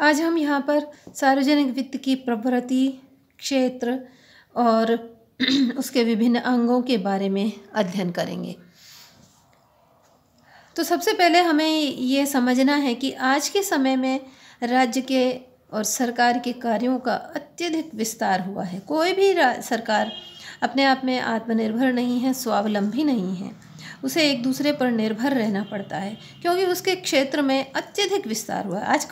आज हम यहाँ पर सार्वजनिक वित्त की प्रवृत्ति, क्षेत्र और उसके विभिन्न अंगों के बारे में अध्ययन करेंगे। तो सबसे पहले हमें ये समझना है कि आज के समय में राज्य के और सरकार के कार्यों का अत्यधिक विस्तार हुआ है। कोई भी सरकार अपने आप में आत्मनिर्भर नहीं है, स्वावलंबी नहीं है। उसे एक दूसरे पर निर्भर रहना पड़ता है क्योंकि उसके क्षेत्र में अत्यधिक विस्तार हुआ है। आज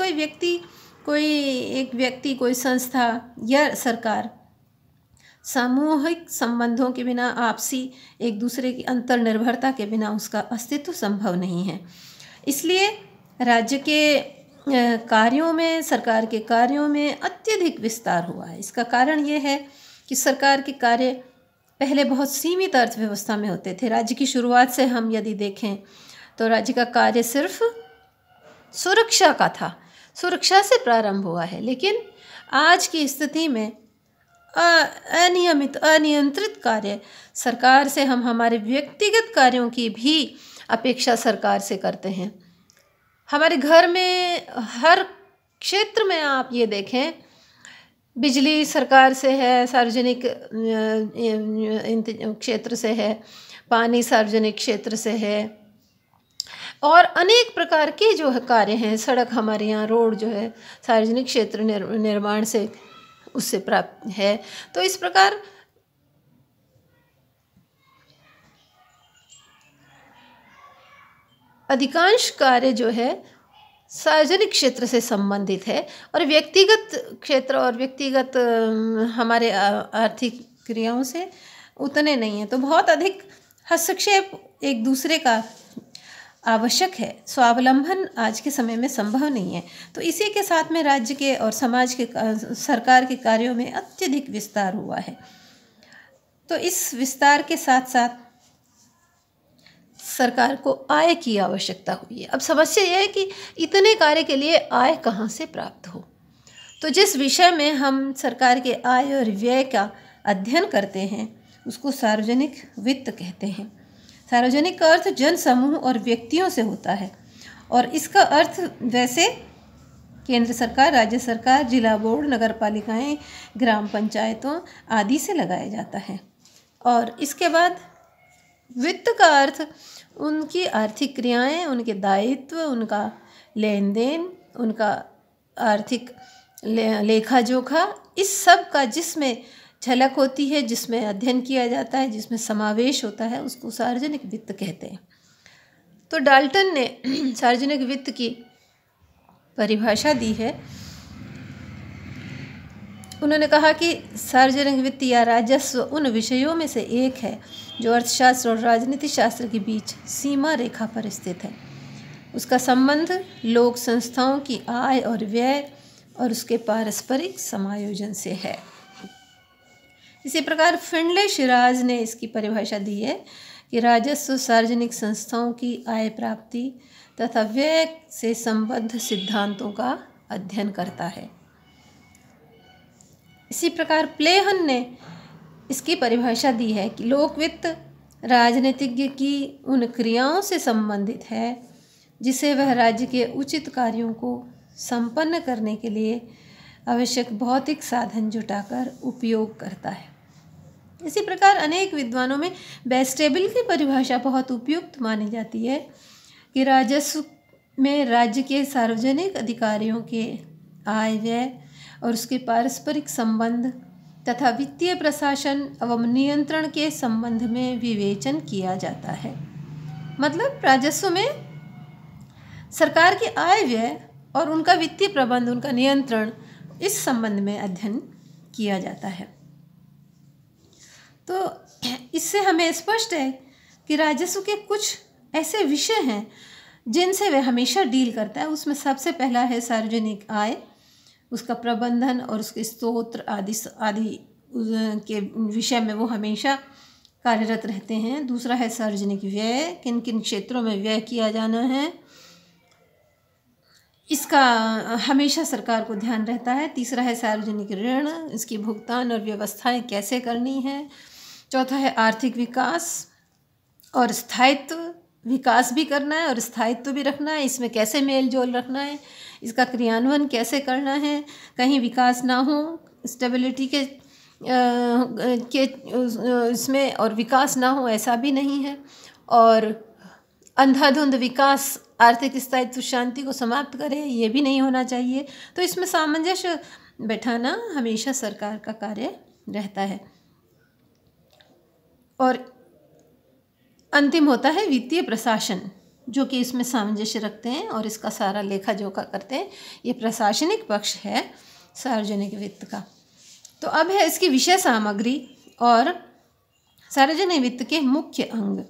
कोई संस्था या सरकार सामूहिक संबंधों के बिना, आपसी एक दूसरे की अंतर्निर्भरता के बिना उसका अस्तित्व संभव नहीं है। इसलिए राज्य के कार्यों में, सरकार के कार्यों में अत्यधिक विस्तार हुआ है। इसका कारण ये है कि सरकार के कार्य पहले बहुत सीमित अर्थव्यवस्था में होते थे। राज्य की शुरुआत से हम यदि देखें तो राज्य का कार्य सिर्फ सुरक्षा का था, सुरक्षा से प्रारंभ हुआ है। लेकिन आज की स्थिति में अनियंत्रित कार्य सरकार से हम हमारे व्यक्तिगत कार्यों की भी अपेक्षा सरकार से करते हैं। हमारे घर में हर क्षेत्र में आप ये देखें, बिजली सरकार से है, सार्वजनिक क्षेत्र से है, पानी सार्वजनिक क्षेत्र से है और अनेक प्रकार के जो कार्य हैं, सड़क हमारे यहाँ रोड जो है सार्वजनिक क्षेत्र निर्माण से उससे प्राप्त है। तो इस प्रकार अधिकांश कार्य जो है सार्वजनिक क्षेत्र से संबंधित है और व्यक्तिगत क्षेत्र और व्यक्तिगत हमारे आर्थिक क्रियाओं से उतने नहीं है। तो बहुत अधिक हस्तक्षेप एक दूसरे का आवश्यक है। स्वावलंबन आज के समय में संभव नहीं है। तो इसी के साथ में राज्य के और समाज के, सरकार के कार्यों में अत्यधिक विस्तार हुआ है। तो इस विस्तार के साथ साथ सरकार को आय की आवश्यकता हुई है। अब समस्या यह है कि इतने कार्य के लिए आय कहाँ से प्राप्त हो। तो जिस विषय में हम सरकार के आय और व्यय का अध्ययन करते हैं उसको सार्वजनिक वित्त कहते हैं। सार्वजनिक का अर्थ जन समूह और व्यक्तियों से होता है और इसका अर्थ वैसे केंद्र सरकार, राज्य सरकार, जिला बोर्ड, नगर पालिकाएँ, ग्राम पंचायतों आदि से लगाया जाता है। और इसके बाद वित्त का अर्थ उनकी आर्थिक क्रियाएं, उनके दायित्व, उनका लेन देन, उनका आर्थिक लेखा जोखा, इस सब का जिसमें झलक होती है, जिसमें अध्ययन किया जाता है, जिसमें समावेश होता है, उसको सार्वजनिक वित्त कहते हैं। तो डाल्टन ने सार्वजनिक वित्त की परिभाषा दी है। उन्होंने कहा कि सार्वजनिक वित्त या राजस्व उन विषयों में से एक है जो अर्थशास्त्र और राजनीति शास्त्र के बीच सीमा रेखा पर स्थित है। उसका संबंध लोक संस्थाओं की आय और व्यय और उसके पारस्परिक समायोजन से है। इसी प्रकार फिंडले शिराज ने इसकी परिभाषा दी है कि राजस्व सार्वजनिक संस्थाओं की आय प्राप्ति तथा व्यय से संबद्ध सिद्धांतों का अध्ययन करता है। इसी प्रकार प्लेहन ने इसकी परिभाषा दी है कि लोक वित्त राजनीतिज्ञ की उन क्रियाओं से संबंधित है जिसे वह राज्य के उचित कार्यों को संपन्न करने के लिए आवश्यक भौतिक साधन जुटाकर उपयोग करता है। इसी प्रकार अनेक विद्वानों में बेस्टेबल की परिभाषा बहुत उपयुक्त मानी जाती है कि राजस्व में राज्य के सार्वजनिक अधिकारियों के आय व्यय और उसके पारस्परिक संबंध तथा वित्तीय प्रशासन एवं नियंत्रण के संबंध में विवेचन किया जाता है। मतलब राजस्व में सरकार के आय व्यय और उनका वित्तीय प्रबंध, उनका नियंत्रण, इस संबंध में अध्ययन किया जाता है। तो इससे हमें स्पष्ट है कि राजस्व के कुछ ऐसे विषय हैं जिनसे वह हमेशा डील करता है। उसमें सबसे पहला है सार्वजनिक आय, उसका प्रबंधन और उसके स्तोत्र आदि के विषय में वो हमेशा कार्यरत रहते हैं। दूसरा है सार्वजनिक व्यय, किन किन क्षेत्रों में व्यय किया जाना है, इसका हमेशा सरकार को ध्यान रहता है। तीसरा है सार्वजनिक ऋण, इसकी भुगतान और व्यवस्थाएं कैसे करनी है। चौथा है आर्थिक विकास और स्थायित्व विकास भी करना है और स्थायित्व भी रखना है। इसमें कैसे मेल जोल रखना है, इसका क्रियान्वयन कैसे करना है, कहीं विकास ना हो, स्टेबिलिटी के इसमें और विकास ना हो ऐसा भी नहीं है, और अंधाधुंध विकास आर्थिक स्थायित्व शांति को समाप्त करे ये भी नहीं होना चाहिए। तो इसमें सामंजस्य बैठाना हमेशा सरकार का कार्य रहता है। और अंतिम होता है वित्तीय प्रशासन, जो कि इसमें सामंजस्य रखते हैं और इसका सारा लेखा जोखा करते हैं। ये प्रशासनिक पक्ष है सार्वजनिक वित्त का। तो अब है इसकी विषय सामग्री और सार्वजनिक वित्त के मुख्य अंग।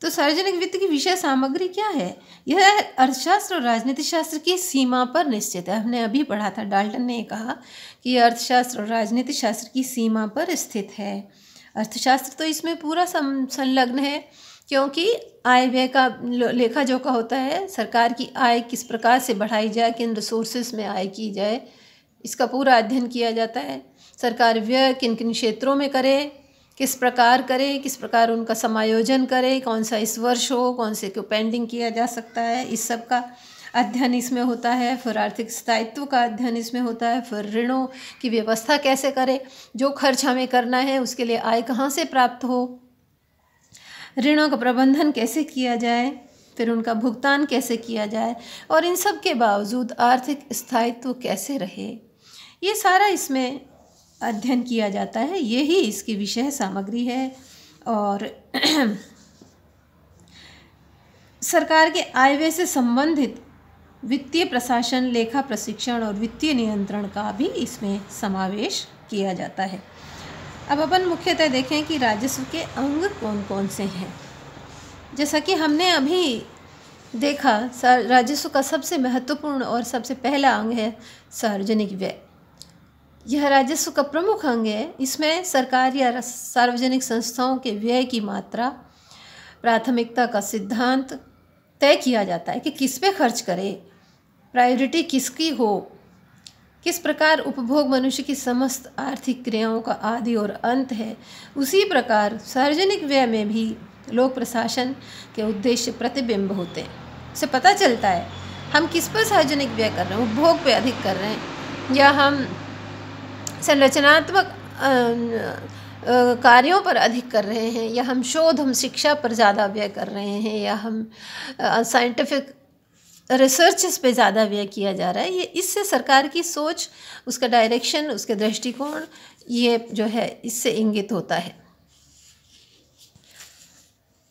तो सार्वजनिक वित्त की विषय सामग्री क्या है? यह अर्थशास्त्र और राजनीति शास्त्र की सीमा पर निश्चित है। हमने अभी पढ़ा था, डाल्टन ने कहा कि यह अर्थशास्त्र और राजनीति शास्त्र की सीमा पर स्थित है। अर्थशास्त्र तो इसमें पूरा संलग्न है, क्योंकि आय व्यय का लेखा जोखा होता है। सरकार की आय किस प्रकार से बढ़ाई जाए, किन रिसोर्सेज में आय की जाए, इसका पूरा अध्ययन किया जाता है। सरकार व्यय किन किन क्षेत्रों में करे, किस प्रकार करे, किस प्रकार उनका समायोजन करे, कौन सा इस वर्ष हो, कौन से को पेंडिंग किया जा सकता है, इस सब का अध्ययन इसमें होता है। फिर आर्थिक स्थायित्व का अध्ययन इसमें होता है। फिर ऋणों की व्यवस्था कैसे करें, जो खर्च हमें करना है उसके लिए आय कहाँ से प्राप्त हो, ऋणों का प्रबंधन कैसे किया जाए, फिर उनका भुगतान कैसे किया जाए, और इन सब के बावजूद आर्थिक स्थायित्व कैसे रहे, ये सारा इसमें अध्ययन किया जाता है। यही इसकी विषय सामग्री है। और सरकार के आय व्यय से संबंधित वित्तीय प्रशासन, लेखा प्रशिक्षण और वित्तीय नियंत्रण का भी इसमें समावेश किया जाता है। अब अपन मुख्यतः देखें कि राजस्व के अंग कौन कौन से हैं। जैसा कि हमने अभी देखा, राजस्व का सबसे महत्वपूर्ण और सबसे पहला अंग है सार्वजनिक व्यय। यह राजस्व का प्रमुख अंग है। इसमें सरकार या सार्वजनिक संस्थाओं के व्यय की मात्रा, प्राथमिकता का सिद्धांत तय किया जाता है कि किस पे खर्च करे, प्रायोरिटी किसकी हो, किस प्रकार उपभोग मनुष्य की समस्त आर्थिक क्रियाओं का आदि और अंत है। उसी प्रकार सार्वजनिक व्यय में भी लोक प्रशासन के उद्देश्य प्रतिबिंब होते हैं। इससे पता चलता है हम किस पर सार्वजनिक व्यय कर रहे हैं, उपभोग पे अधिक कर रहे हैं, या हम संरचनात्मक कार्यों पर अधिक कर रहे हैं, या हम शोध, हम शिक्षा पर ज़्यादा व्यय कर रहे हैं, या हम साइंटिफिक रिसर्चेस पे ज़्यादा व्यय किया जा रहा है। ये इससे सरकार की सोच, उसका डायरेक्शन, उसके दृष्टिकोण, ये जो है इससे इंगित होता है।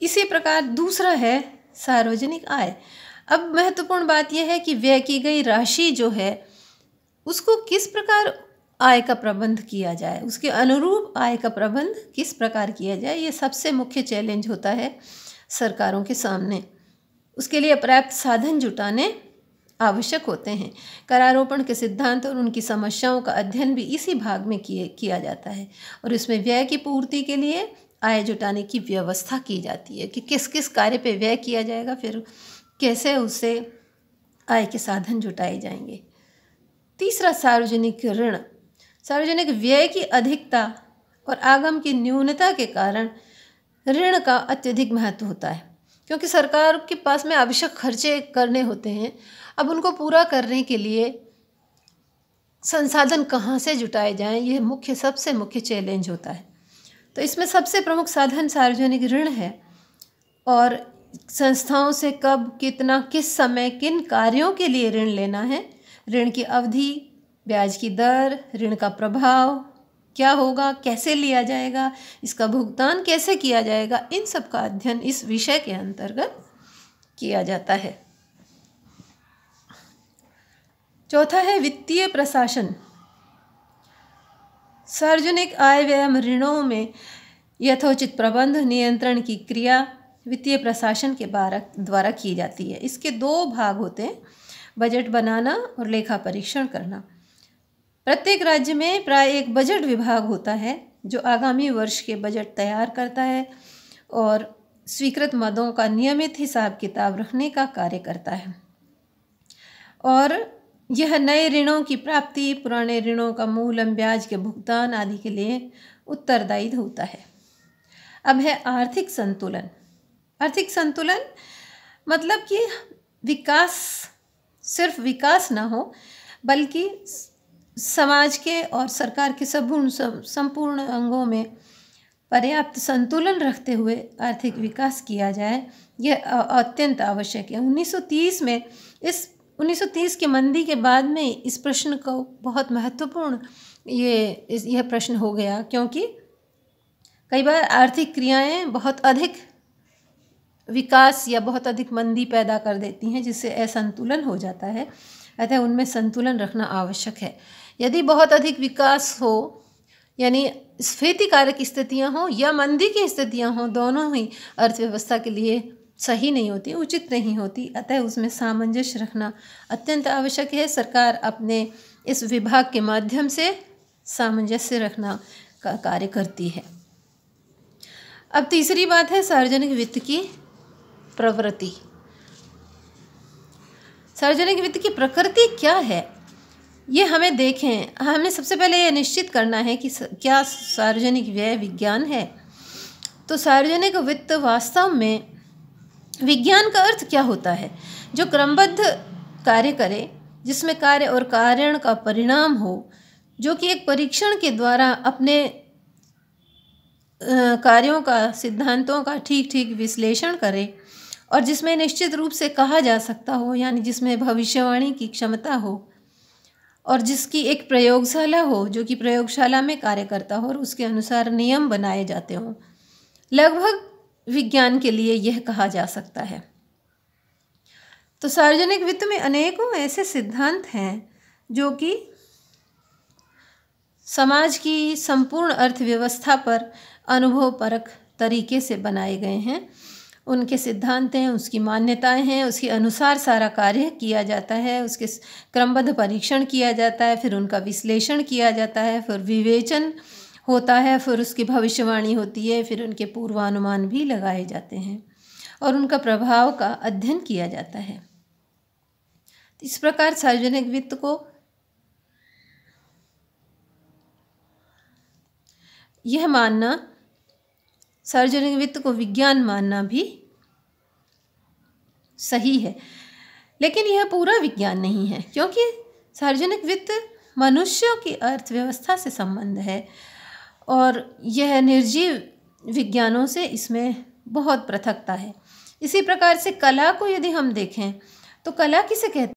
इसी प्रकार दूसरा है सार्वजनिक आय। अब महत्वपूर्ण बात यह है कि व्यय की गई राशि जो है उसको किस प्रकार आय का प्रबंध किया जाए, उसके अनुरूप आय का प्रबंध किस प्रकार किया जाए, ये सबसे मुख्य चैलेंज होता है सरकारों के सामने। उसके लिए पर्याप्त साधन जुटाने आवश्यक होते हैं। करारोपण के सिद्धांत और उनकी समस्याओं का अध्ययन भी इसी भाग में किया जाता है, और इसमें व्यय की पूर्ति के लिए आय जुटाने की व्यवस्था की जाती है कि किस किस कार्य पे व्यय किया जाएगा, फिर कैसे उससे आय के साधन जुटाए जाएंगे। तीसरा, सार्वजनिक ऋण। सार्वजनिक व्यय की अधिकता और आगम की न्यूनता के कारण ऋण का अत्यधिक महत्व होता है, क्योंकि सरकार के पास में आवश्यक खर्चे करने होते हैं। अब उनको पूरा करने के लिए संसाधन कहाँ से जुटाए जाएं, यह सबसे मुख्य चैलेंज होता है। तो इसमें सबसे प्रमुख साधन सार्वजनिक ऋण है, और संस्थाओं से कब, कितना, किस समय, किन कार्यों के लिए ऋण लेना है, ऋण की अवधि, ब्याज की दर, ऋण का प्रभाव क्या होगा, कैसे लिया जाएगा, इसका भुगतान कैसे किया जाएगा, इन सब का अध्ययन इस विषय के अंतर्गत किया जाता है। चौथा है वित्तीय प्रशासन। सार्वजनिक आय व्यय ऋणों में यथोचित प्रबंध, नियंत्रण की क्रिया वित्तीय प्रशासन के द्वारा की जाती है। इसके दो भाग होते हैं, बजट बनाना और लेखा परीक्षण करना। प्रत्येक राज्य में प्राय एक बजट विभाग होता है जो आगामी वर्ष के बजट तैयार करता है और स्वीकृत मदों का नियमित हिसाब किताब रखने का कार्य करता है, और यह नए ऋणों की प्राप्ति, पुराने ऋणों का मूल ब्याज के भुगतान आदि के लिए उत्तरदायी होता है। अब है आर्थिक संतुलन। आर्थिक संतुलन मतलब कि विकास, सिर्फ विकास ना हो बल्कि समाज के और सरकार के संपूर्ण अंगों में पर्याप्त संतुलन रखते हुए आर्थिक विकास किया जाए, यह अत्यंत आवश्यक है। 1930 की मंदी के बाद में इस प्रश्न को बहुत महत्वपूर्ण यह प्रश्न हो गया, क्योंकि कई बार आर्थिक क्रियाएं बहुत अधिक विकास या बहुत अधिक मंदी पैदा कर देती हैं, जिससे असंतुलन हो जाता है। अतः उनमें संतुलन रखना आवश्यक है। यदि बहुत अधिक विकास हो, यानी स्फीतिकारक स्थितियां हों या मंदी की स्थितियां हों, दोनों ही अर्थव्यवस्था के लिए सही नहीं होती, उचित नहीं होती। अतः उसमें सामंजस्य रखना अत्यंत आवश्यक है। सरकार अपने इस विभाग के माध्यम से सामंजस्य रखना का कार्य करती है। अब तीसरी बात है सार्वजनिक वित्त की प्रवृत्ति। सार्वजनिक वित्त की प्रकृति क्या है, ये हमें देखें। हमें सबसे पहले ये निश्चित करना है कि क्या सार्वजनिक व्यय विज्ञान है। तो सार्वजनिक वित्त वास्तव में विज्ञान का अर्थ क्या होता है? जो क्रमबद्ध कार्य करे, जिसमें कार्य और कारण का परिणाम हो, जो कि एक परीक्षण के द्वारा अपने कार्यों का, सिद्धांतों का ठीक ठीक विश्लेषण करे, और जिसमें निश्चित रूप से कहा जा सकता हो, यानी जिसमें भविष्यवाणी की क्षमता हो, और जिसकी एक प्रयोगशाला हो, जो कि प्रयोगशाला में कार्य करता हो और उसके अनुसार नियम बनाए जाते हों। लगभग विज्ञान के लिए यह कहा जा सकता है। तो सार्वजनिक वित्त में अनेकों ऐसे सिद्धांत हैं जो कि समाज की संपूर्ण अर्थव्यवस्था पर अनुभवपरक तरीके से बनाए गए हैं। उनके सिद्धांत हैं, उसकी मान्यताएं हैं, उसके अनुसार सारा कार्य किया जाता है, उसके क्रमबद्ध परीक्षण किया जाता है, फिर उनका विश्लेषण किया जाता है, फिर विवेचन होता है, फिर उसकी भविष्यवाणी होती है, फिर उनके पूर्वानुमान भी लगाए जाते हैं और उनका प्रभाव का अध्ययन किया जाता है। इस प्रकार सार्वजनिक वित्त को यह मानना, सार्वजनिक वित्त को विज्ञान मानना भी सही है, लेकिन यह पूरा विज्ञान नहीं है, क्योंकि सार्वजनिक वित्त मनुष्यों की अर्थव्यवस्था से संबंध है और यह निर्जीव विज्ञानों से इसमें बहुत पृथकता है। इसी प्रकार से कला को यदि हम देखें तो कला किसे कहते हैं?